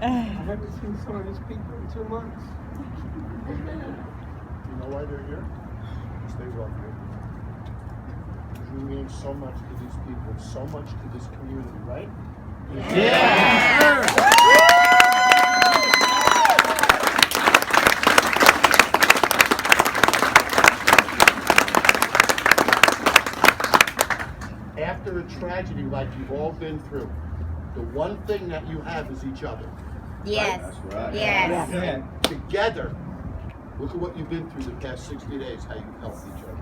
I haven't seen some of these people in 2 months. You know why they're here? Because they love you. Because you mean so much to these people, so much to this community, right? Yeah! After a tragedy like you've all been through, the one thing that you have is each other. Yes. Right? That's right. Yes. Yeah. Together, look at what you've been through the past 60 days, how you've helped each other.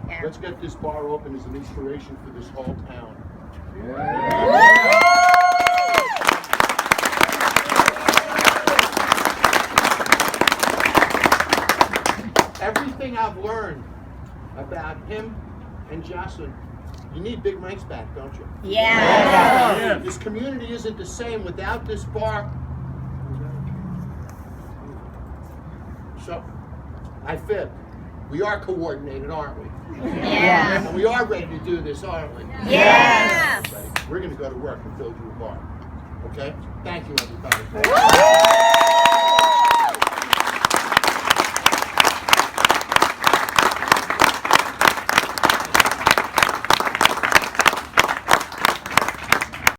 Yeah. Let's get this bar open as an inspiration for this whole town. Everything I've learned about him and Jocelyn, you need big mics back, don't you? Yeah. This community isn't the same without this bar. So, I fib. We are coordinated, aren't we? Yeah. And we are ready to do this, aren't we? Yes. We're going to go to work and build you a bar. Okay? Thank you, everybody.